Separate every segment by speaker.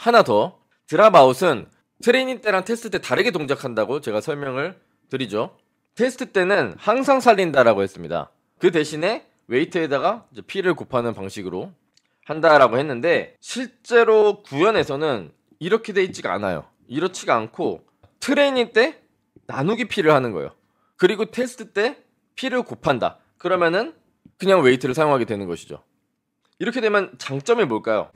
Speaker 1: 하나 더, 드랍아웃은 트레이닝 때랑 테스트 때 다르게 동작한다고 제가 설명을 드리죠. 테스트 때는 항상 살린다라고 했습니다. 그 대신에 웨이트에다가 이제 P를 곱하는 방식으로 한다라고 했는데, 실제로 구현에서는 이렇게 돼 있지가 않아요. 이렇지가 않고 트레이닝 때 나누기 P를 하는 거예요. 그리고 테스트 때 P를 곱한다. 그러면은 그냥 웨이트를 사용하게 되는 것이죠. 이렇게 되면 장점이 뭘까요?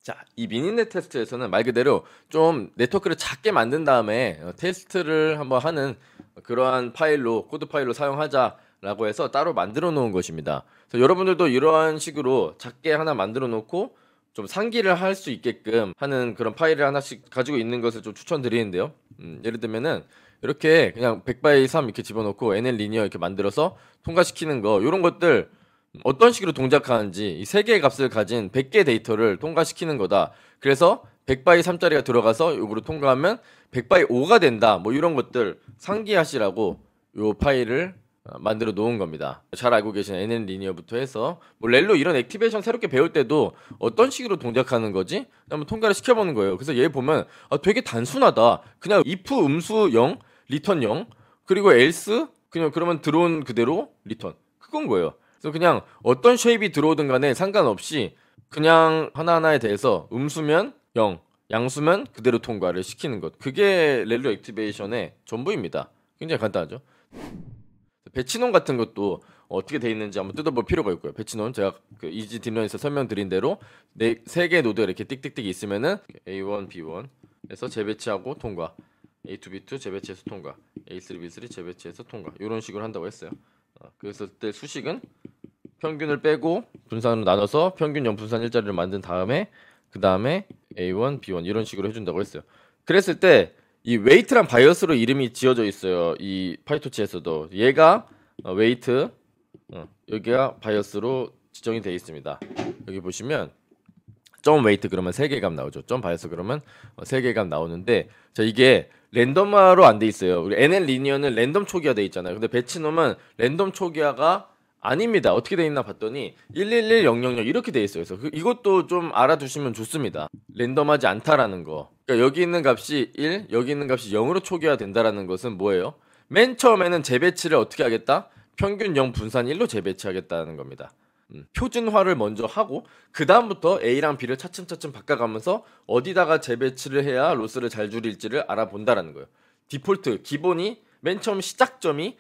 Speaker 1: 자, 이 미니넷 테스트에서는 말 그대로 좀 네트워크를 작게 만든 다음에 테스트를 한번 하는 그러한 파일로, 코드 파일로 사용하자라고 해서 따로 만들어 놓은 것입니다. 그래서 여러분들도 이러한 식으로 작게 하나 만들어 놓고 좀 상기를 할 수 있게끔 하는 그런 파일을 하나씩 가지고 있는 것을 좀 추천드리는데요. 예를 들면은 이렇게 그냥 100x3 이렇게 집어넣고 NL 리니어 이렇게 만들어서 통과시키는 거, 이런 것들 어떤 식으로 동작하는지 이 세 개의 값을 가진 100개 데이터를 통과시키는 거다. 그래서 100x3짜리가 들어가서 요거를 통과하면 100x5가 된다. 뭐 이런 것들 상기하시라고 요 파일을 만들어 놓은 겁니다. 잘 알고 계신 NN 리니어부터 해서 뭐 렐로 이런 액티베이션 새롭게 배울 때도 어떤 식으로 동작하는 거지? 한번 통과를 시켜보는 거예요. 그래서 얘 보면 되게 단순하다. 그냥 if 음수 0, 리턴 0, 그리고 else 그냥 그러면 들어온 그대로 리턴. 그건 거예요. 그래서 그냥 어떤 쉐입이 들어오든 간에 상관없이 그냥 하나하나에 대해서 음수면 0, 양수면 그대로 통과를 시키는 것. 그게 렐로 액티베이션의 전부입니다. 굉장히 간단하죠. 배치논 같은 것도 어떻게 돼 있는지 한번 뜯어볼 필요가 있고요. 배치논 제가 그 이지 딥런에서 설명드린 대로 세 개의 노드가 이렇게 띡띡띡 있으면은 A1, B1에서 재배치하고 통과, A2, B2 재배치해서 통과, A3, B3 재배치해서 통과, 이런 식으로 한다고 했어요. 그래서 때 수식은 평균을 빼고 분산으로 나눠서 평균 0 분산 1자리를 만든 다음에 그 다음에 A1, B1 이런 식으로 해준다고 했어요. 그랬을 때 이 웨이트란 바이어스로 이름이 지어져 있어요. 이 파이토치에서도 얘가 웨이트, 여기가 바이어스로 지정이 되어 있습니다. 여기 보시면 점 웨이트 그러면 3개 값 나오죠. 점 바이어스 그러면 3개 값 나오는데, 자 이게 랜덤화로 안 돼 있어요. 우리 NL 리니어는 랜덤 초기화 돼 있잖아요. 근데 배치놈은 랜덤 초기화가 아닙니다. 어떻게 돼 있나 봤더니 111000 이렇게 돼 있어요. 그래서 이것도 좀 알아두시면 좋습니다. 랜덤하지 않다라는 거. 그러니까 여기 있는 값이 1, 여기 있는 값이 0으로 초기화 된다라는 것은 뭐예요? 맨 처음에는 재배치를 어떻게 하겠다? 평균 0 분산 1로 재배치하겠다는 겁니다. 표준화를 먼저 하고 그 다음부터 A랑 B를 차츰차츰 바꿔가면서 어디다가 재배치를 해야 로스를 잘 줄일지를 알아본다라는 거예요. 디폴트 기본이 맨 처음 시작점이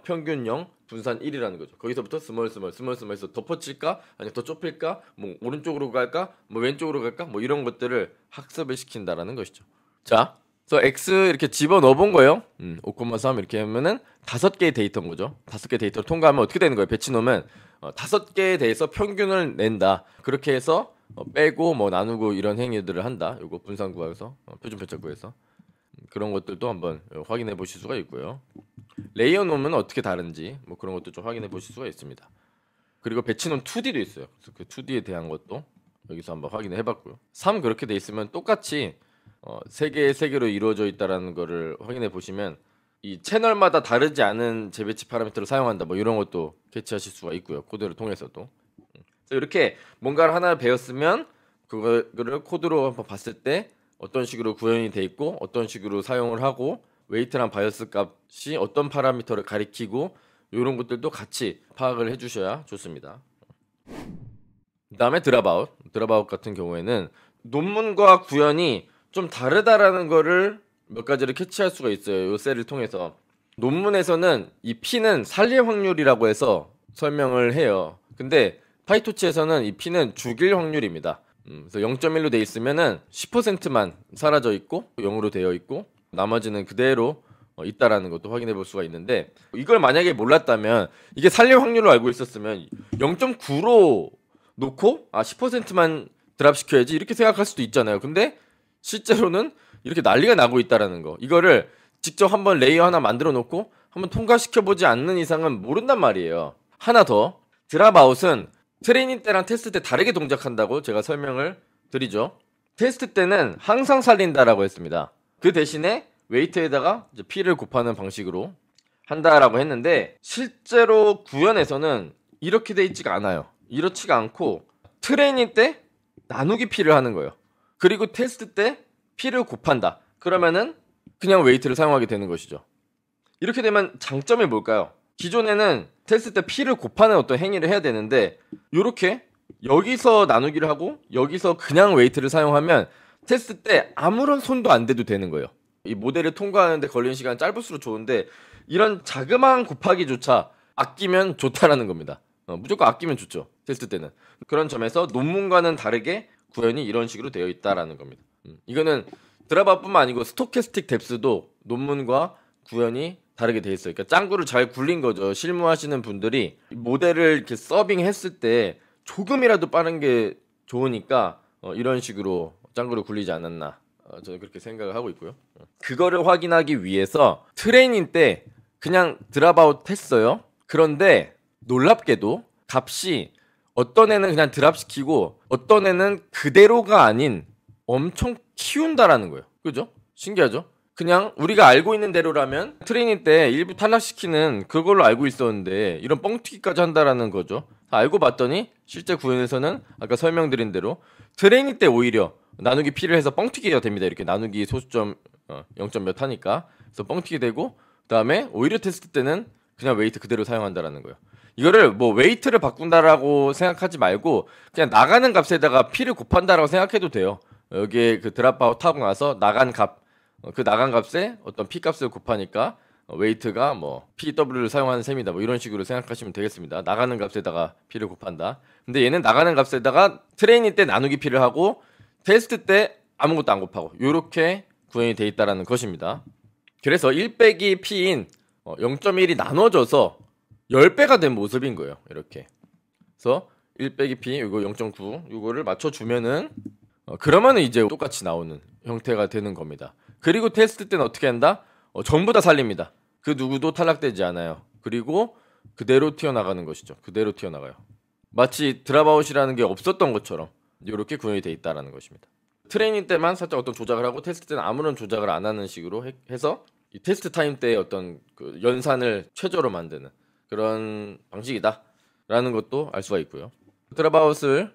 Speaker 1: 평균 0 분산 1이라는 거죠. 거기서부터 스몰해서 덮어칠까 아니면 더 좁힐까, 뭐 오른쪽으로 갈까, 뭐 왼쪽으로 갈까, 뭐 이런 것들을 학습을 시킨다라는 것이죠. 자, 그래서 X 이렇게 집어 넣어본 거예요. 5,3 이렇게 하면은 5개의 데이터인 거죠. 5개 데이터를 통과하면 어떻게 되는 거예요? 배치 놓으면 5개에 대해서 평균을 낸다. 그렇게 해서 빼고 뭐 나누고 이런 행위들을 한다. 요거 분산 구하여서 표준 편차 구해서 그런 것들도 한번 확인해 보실 수가 있고요. 레이어 놓으면 어떻게 다른지 뭐 그런 것도 좀 확인해 보실 수가 있습니다. 그리고 배치놓은 2D도 있어요. 그래서 그 2D에 대한 것도 여기서 한번 확인해 봤고요. 3 그렇게 돼 있으면 똑같이 3개로 이루어져 있다라는 거를 확인해 보시면 이 채널마다 다르지 않은 재배치 파라미터를 사용한다 뭐 이런 것도 캐치하실 수가 있고요. 코드를 통해서도. 그래서 이렇게 뭔가를 하나 배웠으면 그거를 코드로 한번 봤을 때 어떤 식으로 구현이 돼 있고 어떤 식으로 사용을 하고 웨이트랑 바이어스 값이 어떤 파라미터를 가리키고 이런 것들도 같이 파악을 해주셔야 좋습니다. 그 다음에 드랍아웃 같은 경우에는 논문과 구현이 좀 다르다라는 거를 몇 가지를 캐치할 수가 있어요. 이 셀을 통해서. 논문에서는 이 P는 살릴 확률이라고 해서 설명을 해요. 근데 파이토치에서는 이 P는 죽일 확률입니다. 그래서 0.1로 돼 있으면은 10%만 사라져 있고 0으로 되어 있고 나머지는 그대로 있다라는 것도 확인해 볼 수가 있는데, 이걸 만약에 몰랐다면 이게 살릴 확률로 알고 있었으면 0.9로 놓고 10%만 드랍시켜야지 이렇게 생각할 수도 있잖아요. 근데 실제로는 이렇게 난리가 나고 있다라는 거, 이거를 직접 한번 레이어 하나 만들어 놓고 한번 통과시켜보지 않는 이상은 모른단 말이에요. 하나 더, 드랍아웃은 트레이닝 때랑 테스트 때 다르게 동작한다고 제가 설명을 드리죠. 테스트 때는 항상 살린다라고 했습니다. 그 대신에 웨이트에다가 이제 P를 곱하는 방식으로 한다라고 했는데, 실제로 구현에서는 이렇게 돼 있지가 않아요. 이렇지가 않고 트레이닝 때 나누기 P를 하는 거예요. 그리고 테스트 때 P를 곱한다. 그러면은 그냥 웨이트를 사용하게 되는 것이죠. 이렇게 되면 장점이 뭘까요? 기존에는 테스트 때 P를 곱하는 어떤 행위를 해야 되는데 이렇게 여기서 나누기를 하고 여기서 그냥 웨이트를 사용하면 테스트 때 아무런 손도 안 대도 되는 거예요. 이 모델을 통과하는데 걸리는 시간 짧을수록 좋은데 이런 자그마한 곱하기조차 아끼면 좋다라는 겁니다. 무조건 아끼면 좋죠. 테스트 때는. 그런 점에서 논문과는 다르게 구현이 이런 식으로 되어 있다라는 겁니다. 이거는 드라바뿐만 아니고 스토캐스틱 뎁스도 논문과 구현이 다르게 돼 있어요. 그러니까 짱구를 잘 굴린 거죠. 실무하시는 분들이 모델을 이렇게 서빙했을 때 조금이라도 빠른 게 좋으니까 이런 식으로 짱구를 굴리지 않았나 저는 그렇게 생각을 하고 있고요. 그거를 확인하기 위해서 트레이닝 때 그냥 드랍아웃 했어요. 그런데 놀랍게도 값이 어떤 애는 그냥 드랍시키고 어떤 애는 그대로가 아닌 엄청 키운다라는 거예요. 그죠? 신기하죠? 그냥 우리가 알고 있는 대로라면 트레이닝 때 일부 탈락시키는 그걸로 알고 있었는데 이런 뻥튀기까지 한다라는 거죠. 알고 봤더니 실제 구현에서는 아까 설명드린 대로 트레이닝 때 오히려 나누기 P를 해서 뻥튀기가 됩니다. 이렇게 나누기 소수점 0점 몇 하니까 그래서 뻥튀기 되고 그다음에 오히려 테스트 때는 그냥 웨이트 그대로 사용한다라는 거예요. 이거를 뭐 웨이트를 바꾼다라고 생각하지 말고 그냥 나가는 값에다가 P를 곱한다라고 생각해도 돼요. 여기에 그 드랍아웃 하고 나서 나간 값, 그 나간 값에 어떤 P 값을 곱하니까 웨이트가 뭐 PW를 사용하는 셈이다. 뭐 이런 식으로 생각하시면 되겠습니다. 나가는 값에다가 P를 곱한다. 근데 얘는 나가는 값에다가 트레이닝 때 나누기 P를 하고 테스트 때 아무것도 안 곱하고 이렇게 구현이 돼 있다라는 것입니다. 그래서 1 빼기 P인 0.1이 나눠져서 10배가 된 모습인 거예요. 이렇게. 그래서 1 빼기 P 이거 0.9 이거를 맞춰주면은 그러면은 이제 똑같이 나오는 형태가 되는 겁니다. 그리고 테스트 때는 어떻게 한다? 전부 다 살립니다. 그 누구도 탈락되지 않아요. 그리고 그대로 튀어나가는 것이죠. 그대로 튀어나가요. 마치 드랍아웃이라는 게 없었던 것처럼 이렇게 구현이 돼 있다라는 것입니다. 트레이닝 때만 살짝 어떤 조작을 하고 테스트 때는 아무런 조작을 안 하는 식으로 해서 이 테스트 타임 때 어떤 그 연산을 최저로 만드는 그런 방식이다라는 것도 알 수가 있고요. 드랍아웃을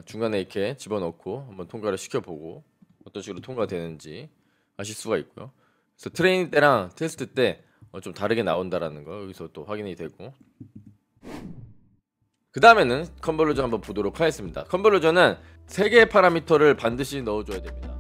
Speaker 1: 중간에 이렇게 집어넣고 한번 통과를 시켜보고 어떤 식으로 통과되는지 아실 수가 있고요. 그래서 트레이닝 때랑 테스트 때 좀 다르게 나온다라는 거 여기서 또 확인이 되고 그 다음에는 컨버루전 한번 보도록 하겠습니다. 컨버루전은 3개의 파라미터를 반드시 넣어줘야 됩니다.